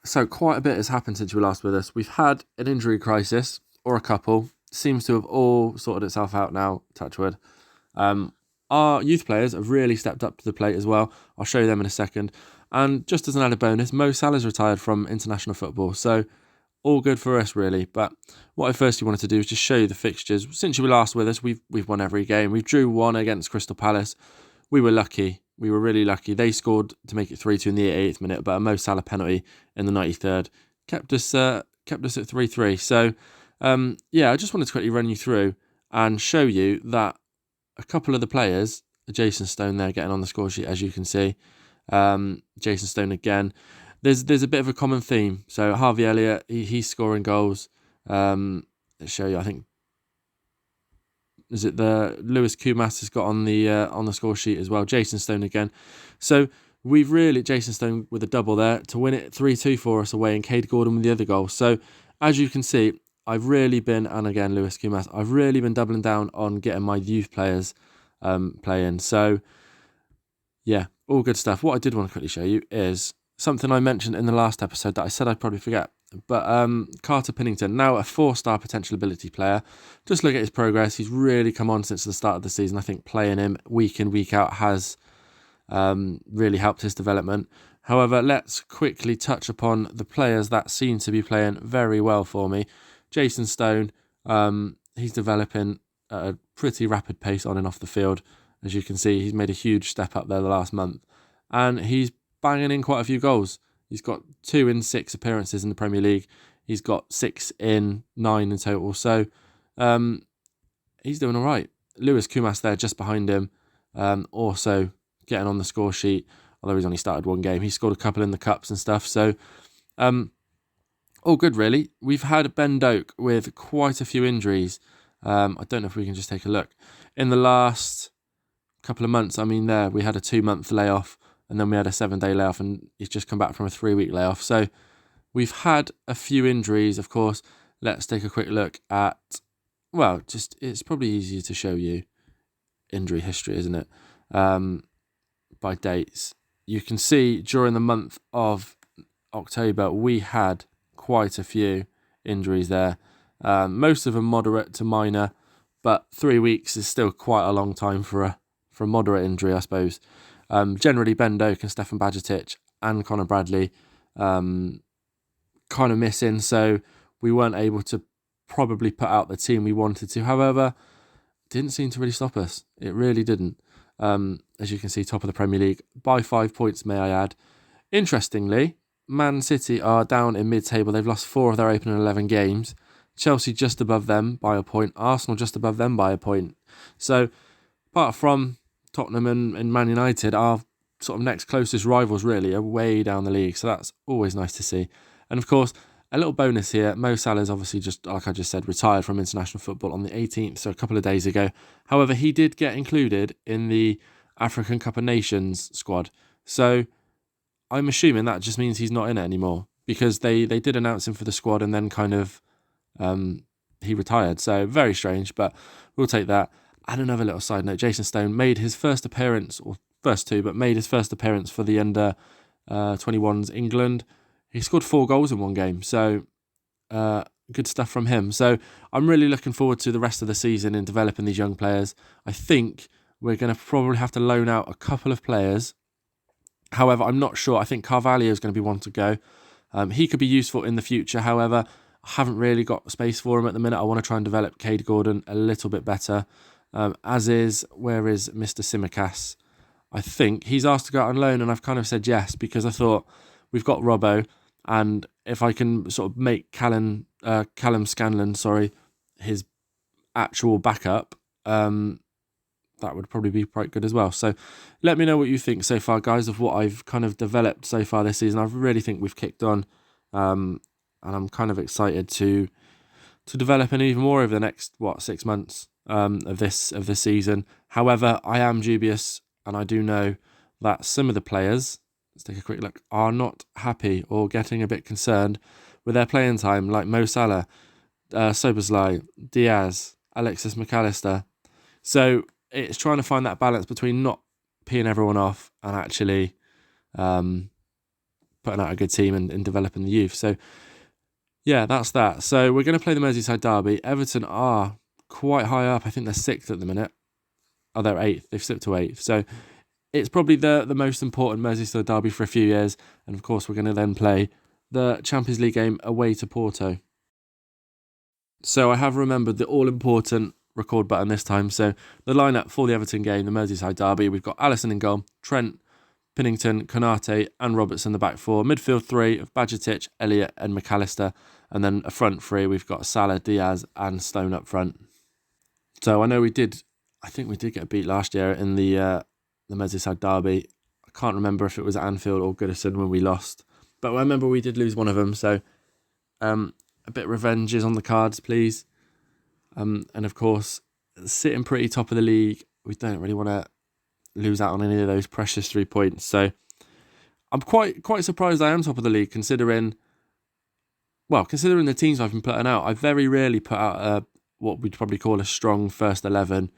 So quite a bit has happened since you were last with us. We've had an injury crisis, or a couple. Seems to have all sorted itself out now, touch wood. Um, our youth players have really stepped up to the plate as well. I'll show you them in a second. And just as an added bonus, Mo Salah's retired from international football. So all good for us, really. But what I firstly wanted to do is just show you the fixtures. Since you were last with us, we've won every game. We drew one against Crystal Palace. We were lucky. We were really lucky. They scored to make it 3-2 in the 88th minute, but a Mo Salah penalty in the 93rd kept us at 3-3. So, I just wanted to quickly run you through and show you that a couple of the players, Jason Stone there getting on the score sheet, as you can see. Jason Stone again. There's a bit of a common theme. So Harvey Elliott, he's scoring goals. Let's show you. I think is it the Lewis Kumas has got on the score sheet as well. Jason Stone again. So we've really Jason Stone with a double there to win it 3-2 for us away, and Cade Gordon with the other goal. So as you can see, I've really been, and again Lewis Kumas, I've really been doubling down on getting my youth players playing. So yeah, all good stuff. What I did want to quickly show you is something I mentioned in the last episode that I said I'd probably forget. But Carter Pinnington, now a 4-star potential ability player. Just look at his progress. He's really come on since the start of the season. I think playing him week in, week out has really helped his development. However, let's quickly touch upon the players that seem to be playing very well for me. Jason Stone, he's developing at a pretty rapid pace on and off the field. As you can see, he's made a huge step up there the last month. And he's banging in quite a few goals. He's got 2 in 6 appearances in the Premier League. He's got 6 in 9 in total. So he's doing all right. Lewis Kumas there just behind him. Also getting on the score sheet, although he's only started one game. He scored a couple in the cups and stuff. So all good, really. We've had Ben Doak with quite a few injuries. I don't know if we can just take a look. In the last couple of months, we had a 2-month layoff, and then we had a 7-day layoff, and he's just come back from a 3-week layoff. So we've had a few injuries, of course. Let's take a quick look at, it's probably easier to show you injury history, isn't it? By dates. You can see during the month of October, we had quite a few injuries there. Most of them moderate to minor, but 3 weeks is still quite a long time for a moderate injury, I suppose. Generally, Ben Doak and Stefan Bajcetic and Connor Bradley kind of missing, so we weren't able to probably put out the team we wanted to. However, it didn't seem to really stop us. It really didn't. As you can see, top of the Premier League by 5 points, may I add. Interestingly, Man City are down in mid-table. They've lost 4 of their opening 11 games. Chelsea just above them by a point. Arsenal just above them by a point. So, apart from Tottenham and Man United, our sort of next closest rivals really are way down the league. So that's always nice to see. And of course, a little bonus here, Mo Salah's obviously just, like I just said, retired from international football on the 18th, so a couple of days ago. However, he did get included in the African Cup of Nations squad. So I'm assuming that just means he's not in it anymore, because they did announce him for the squad and then kind of he retired. So very strange, but we'll take that. And another little side note, Jason Stone made his first appearance, or first two, but made his first appearance for the under 21s England. He scored 4 goals in one game, so good stuff from him. So I'm really looking forward to the rest of the season in developing these young players. I think we're going to probably have to loan out a couple of players. However, I'm not sure. I think Carvalho is going to be one to go. He could be useful in the future. However, I haven't really got space for him at the minute. I want to try and develop Cade Gordon a little bit better. Where is Mr. Simicas? I think he's asked to go out on loan, and I've kind of said yes, because I thought we've got Robbo, and if I can sort of make Callum Scanlon, his actual backup, that would probably be quite good as well. So let me know what you think so far, guys, of what I've kind of developed so far this season. I really think we've kicked on, and I'm kind of excited to develop in even more over the next 6 months of this season. However, I am dubious, and I do know that some of the players, let's take a quick look, are not happy or getting a bit concerned with their playing time, like Mo Salah, Soboslai, Diaz, Alexis McAllister. So it's trying to find that balance between not peeing everyone off and actually putting out a good team and developing the youth. So yeah, that's that. So we're going to play the Merseyside derby. Everton are quite high up. I think they're 6th at the minute. Oh, they're 8th. They've slipped to 8th. So it's probably the most important Merseyside derby for a few years. And of course, we're going to then play the Champions League game away to Porto. So I have remembered the all-important record button this time. So the lineup for the Everton game, the Merseyside derby, we've got Alisson in goal, Trent, Pinnington, Konate and Robertson the back four. Midfield 3 of Bajcetic, Elliott and McAllister. And then a front 3, we've got Salah, Diaz and Stone up front. So I know I think we did get a beat last year in the Merseyside derby. I can't remember if it was at Anfield or Goodison when we lost. But I remember we did lose one of them. So a bit of revenge is on the cards, please. And of course, sitting pretty top of the league, we don't really want to lose out on any of those precious 3 points. So I'm quite surprised I am top of the league considering the teams I've been putting out. I very rarely put out what we'd probably call a strong first 11.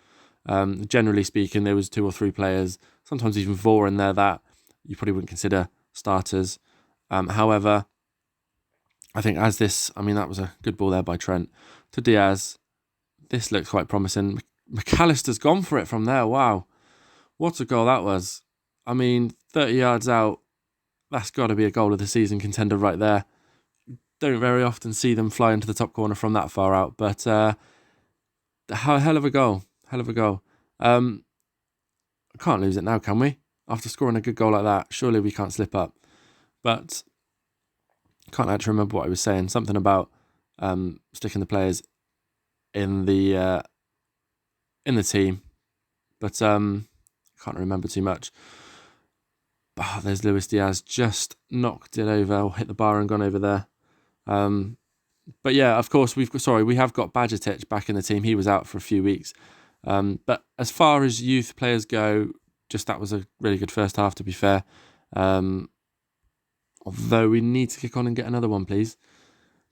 Generally speaking, there was 2 or 3 players, sometimes even 4 in there that you probably wouldn't consider starters. However, I think that was a good ball there by Trent to Diaz. This looks quite promising. McAllister's gone for it from there. Wow. What a goal that was. 30 yards out. That's got to be a goal of the season contender right there. Don't very often see them fly into the top corner from that far out. But hell of a goal. Hell of a goal. Can't lose it now, can we? After scoring a good goal like that, surely we can't slip up. But I can't actually remember what I was saying. Something about sticking the players in the team. But can't remember too much. There's Luis Diaz, just knocked it over, or hit the bar and gone over there. But yeah, of course, we have got Bajcetic back in the team. He was out for a few weeks. But as far as youth players go, that was a really good first half, to be fair. Although we need to kick on and get another one, please.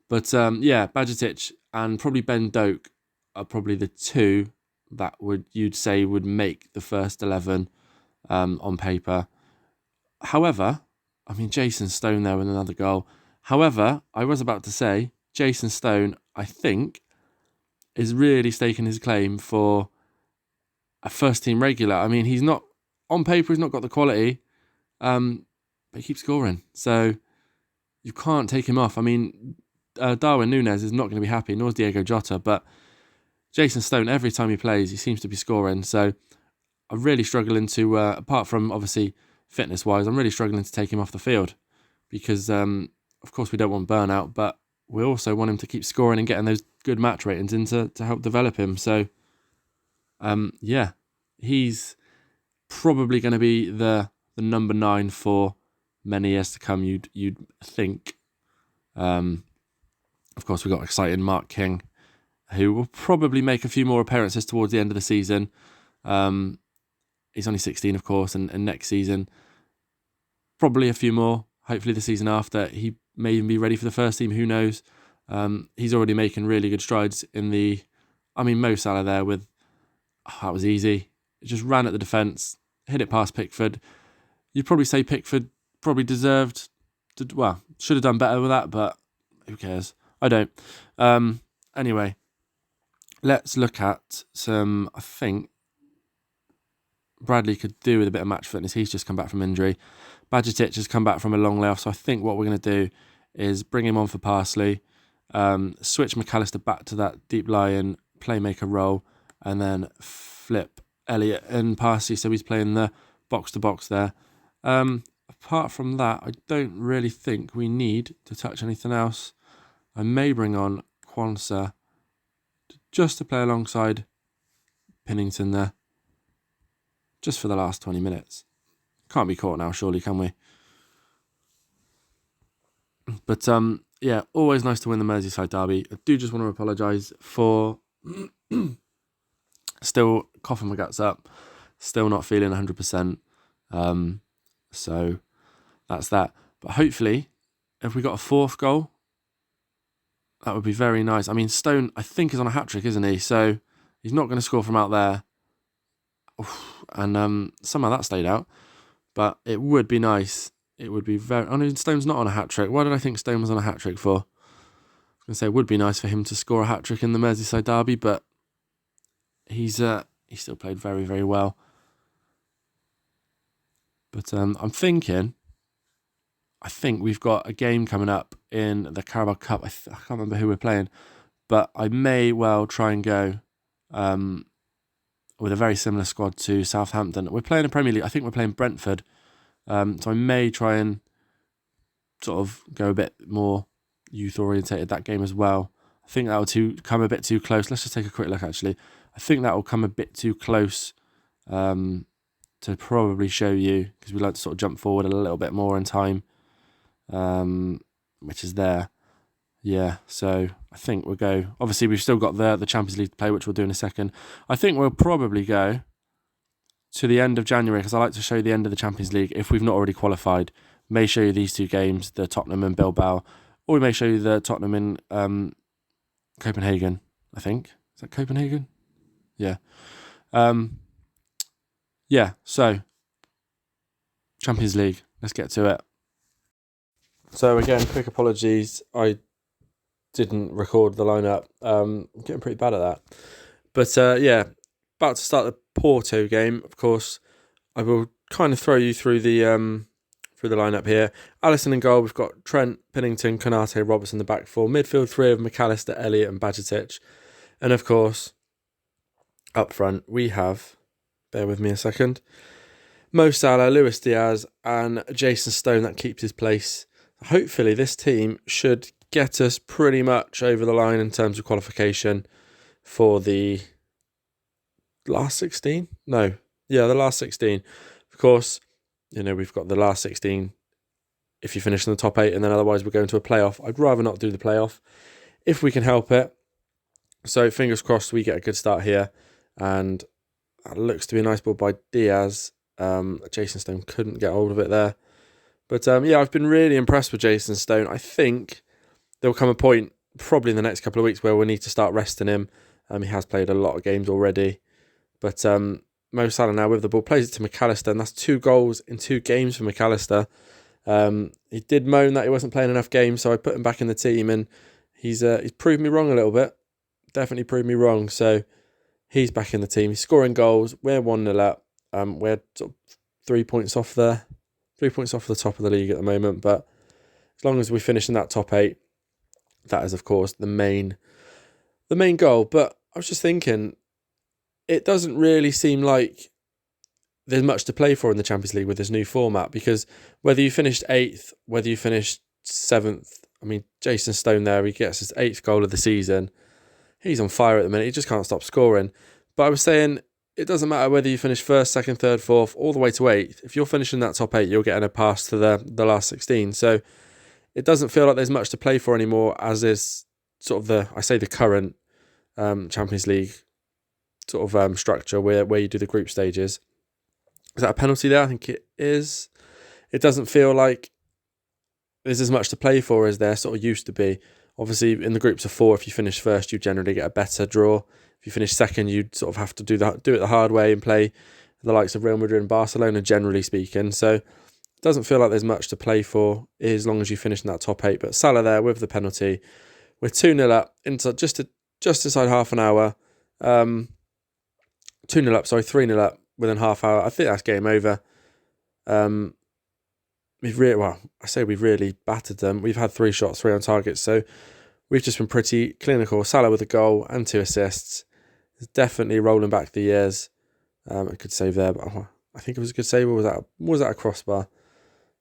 But Bajcetic and probably Ben Doak are probably the 2 that you'd say would make the first 11 on paper. However, Jason Stone there with another goal. However, I was about to say, Jason Stone, I think, is really staking his claim for a first-team regular. He's not, on paper, he's not got the quality, but he keeps scoring. So you can't take him off. Darwin Núñez is not going to be happy, nor is Diego Jota, but Jason Stone, every time he plays, he seems to be scoring. So I'm really struggling to, apart from obviously fitness-wise, I'm really struggling to take him off the field because, of course, we don't want burnout, but we also want him to keep scoring and getting those good match ratings in to help develop him. So, he's probably going to be the number 9 for many years to come, you'd think. Of course, we've got exciting Mark King, who will probably make a few more appearances towards the end of the season. He's only 16, of course, and next season, probably a few more. Hopefully the season after, he may even be ready for the first team, who knows. He's already making really good strides in Mo Salah there with, that was easy. It just ran at the defence, hit it past Pickford. You'd probably say Pickford probably should have done better with that, but who cares? I don't. Anyway, let's look at some, I think, Bradley could do with a bit of match fitness. He's just come back from injury. Bajcetic has come back from a long layoff, so I think what we're going to do is bring him on for Parsley, switch McAllister back to that deep lying playmaker role, and then flip Elliott and Parsley, so he's playing the box-to-box there. Apart from that, I don't really think we need to touch anything else. I may bring on Quansah just to play alongside Pinnington there, just for the last 20 minutes. Can't be caught now, surely, can we? But, always nice to win the Merseyside derby. I do just want to apologise for still coughing my guts up, still not feeling 100%. So that's that. But hopefully, if we got a 4th goal, that would be very nice. Stone, I think, is on a hat-trick, isn't he? So he's not going to score from out there. And somehow that stayed out. But it would be nice it would be very... I mean, Stone's not on a hat-trick. Why did I think Stone was on a hat-trick for? I was going to say it would be nice for him to score a hat-trick in the Merseyside derby, but he still played very, very well. But I think we've got a game coming up in the Carabao Cup. I can't remember who we're playing, but I may well try and go with a very similar squad to Southampton. We're playing a Premier League. I think we're playing Brentford. So I may try and sort of go a bit more youth-orientated that game as well. I think that will come a bit too close. Let's just take a quick look, actually. I think that will come a bit too close to probably show you, because we like to sort of jump forward a little bit more in time, which is there. Yeah, so I think we'll go... Obviously, we've still got the Champions League to play, which we'll do in a second. I think we'll probably go to the end of January, because I like to show you the end of the Champions League if we've not already qualified. May show you these two games, the Tottenham and Bilbao, or we may show you the Tottenham in Copenhagen, I think. Is that Copenhagen? Yeah. Yeah, so Champions League, let's get to it. So again, quick apologies, I didn't record the lineup. I'm getting pretty bad at that. But yeah, about to start the Porto game. Of course, I will kind of throw you through the lineup here. Alisson in goal. We've got Trent, Pennington, Konate, Robertson in the back four. Midfield three of McAllister, Elliott, and Bajcetic. And of course, up front we have, bear with me a second, Mo Salah, Luis Diaz, and Jason Stone. That keeps his place. Hopefully, this team should get us pretty much over the line in terms of qualification for the last 16? No. Yeah, the last 16. Of course, we've got the last 16 if you finish in the top 8, and then otherwise we're going to a playoff. I'd rather not do the playoff if we can help it. So fingers crossed we get a good start here. And that looks to be a nice ball by Diaz. Jason Stone couldn't get hold of it there. But yeah, I've been really impressed with Jason Stone. I think there'll come a point, probably in the next couple of weeks, where we'll need to start resting him. He has played a lot of games already. But Mo Salah now with the ball plays it to McAllister, and that's 2 goals in 2 games for McAllister. He did moan that he wasn't playing enough games, so I put him back in the team, and he's proved me wrong a little bit. Definitely proved me wrong. So he's back in the team. He's scoring goals. We're 1-0 up. We're sort of 3 points off the top of the league at the moment, but as long as we finish in that top 8, that is of course the main goal. But I was just thinking, it doesn't really seem like there's much to play for in the Champions League with this new format, because whether you finished 8th, whether you finished 7th, I mean, Jason Stone there, he gets his 8th goal of the season. He's on fire at the minute. He just can't stop scoring. But I was saying, it doesn't matter whether you finish 1st, 2nd, 3rd, 4th, all the way to 8th. If you're finishing that top 8, you're getting a pass to the last 16. So it doesn't feel like there's much to play for anymore, as is sort of the current Champions League sort of structure where you do the group stages. Is that a penalty there? I think it is. It doesn't feel like there's as much to play for as there sort of used to be. Obviously, in the groups of 4, if you finish 1st, you generally get a better draw. If you finish 2nd, you'd sort of have to do it the hard way and play the likes of Real Madrid and Barcelona, generally speaking. So it doesn't feel like there's much to play for as long as you finish in that top 8. But Salah there with the penalty. We're 2-0 up into just inside half an hour. 2-0 up, 3-0 up within half hour. I think that's game over. We've really battered them. We've had 3 shots, 3 on target, so we've just been pretty clinical. Salah with a goal and 2 assists. It's definitely rolling back the years. A good save there, but I think it was a good save. Or was that a crossbar?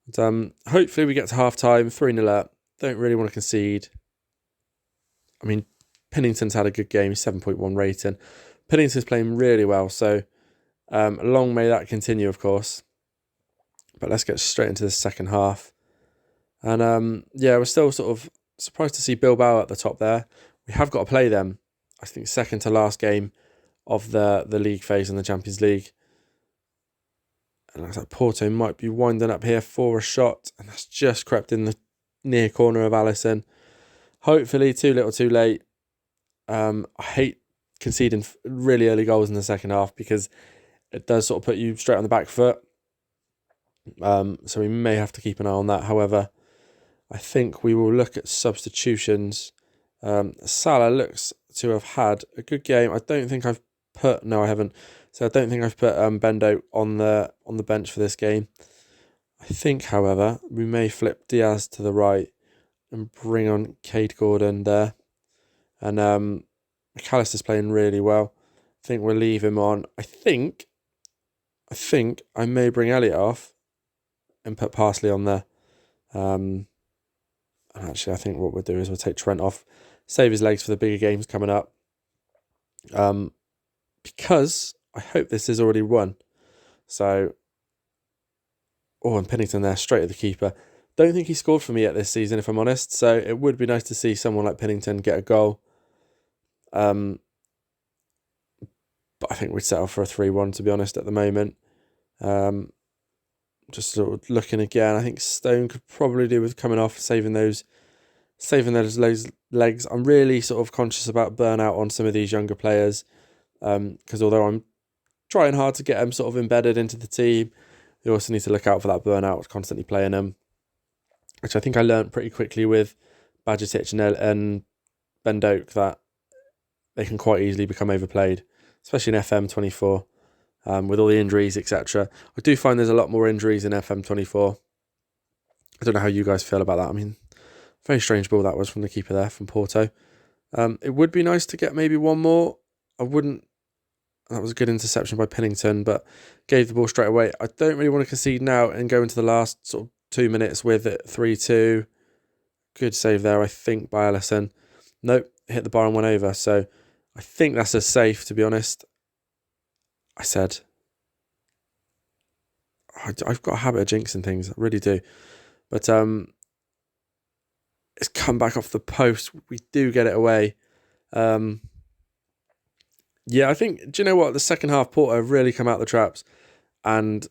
But, hopefully we get to half time, 3-0 up. Don't really want to concede. I mean, Pennington's had a good game, 7.1 rating. Pennington's playing really well, so long may that continue, of course. But let's get straight into the second half. And yeah, we're still sort of surprised to see Bilbao at the top there. We have got to play them, I think, second to last game of the league phase in the Champions League. And looks like Porto might be winding up here for a shot, and that's just crept in the near corner of Alisson. Hopefully too little too late. I hate conceding really early goals in the second half, because it does sort of put you straight on the back foot. So we may have to keep an eye on that. However, I think we will look at substitutions. Salah looks to have had a good game. I don't think I've put... No, I haven't. So I don't think I've put Bendo on the bench for this game. I think, however, we may flip Diaz to the right and bring on Cade Gordon there. And McAllister's playing really well. I think we'll leave him on. I think I may bring Elliott off and put Parsley on there. And actually, I think what we'll do is we'll take Trent off, save his legs for the bigger games coming up. Because I hope this is already won. So, and Pennington there, straight at the keeper. Don't think he scored for me yet this season, if I'm honest. So it would be nice to see someone like Pennington get a goal. But I think we'd settle for a 3-1, to be honest, at the moment. Just sort of looking again, I think Stone could probably do with coming off, saving those legs. I'm really sort of conscious about burnout on some of these younger players, because although I'm trying hard to get them sort of embedded into the team, you also need to look out for that burnout, constantly playing them, which I think I learnt pretty quickly with Bajcetic and Ben Doak, that they can quite easily become overplayed, especially in FM24, with all the injuries, etc. I do find there's a lot more injuries in FM24. I don't know how you guys feel about that. I mean, very strange ball that was from the keeper there, from Porto. It would be nice to get maybe one more. That was a good interception by Pennington, but gave the ball straight away. I don't really want to concede now and go into the last sort of 2 minutes with it 3-2. Good save there, I think, by Alisson. Nope, hit the bar and went over. So I think that's a safe, to be honest. I said, I've got a habit of jinxing things, I really do. But it's come back off the post. We do get it away. Yeah, I think, do you know what? The second half, Porto have really come out the traps, and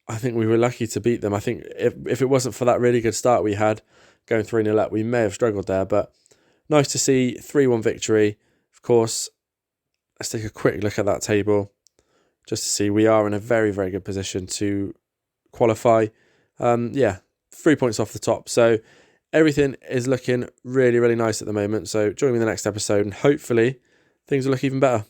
I think we were lucky to beat them. I think if it wasn't for that really good start we had, going 3-0 up, we may have struggled there, but nice to see 3-1 victory. Of course, let's take a quick look at that table, just to see we are in a very, very good position to qualify. 3 points off the top, so everything is looking really, really nice at the moment. So join me in the next episode, and hopefully things will look even better.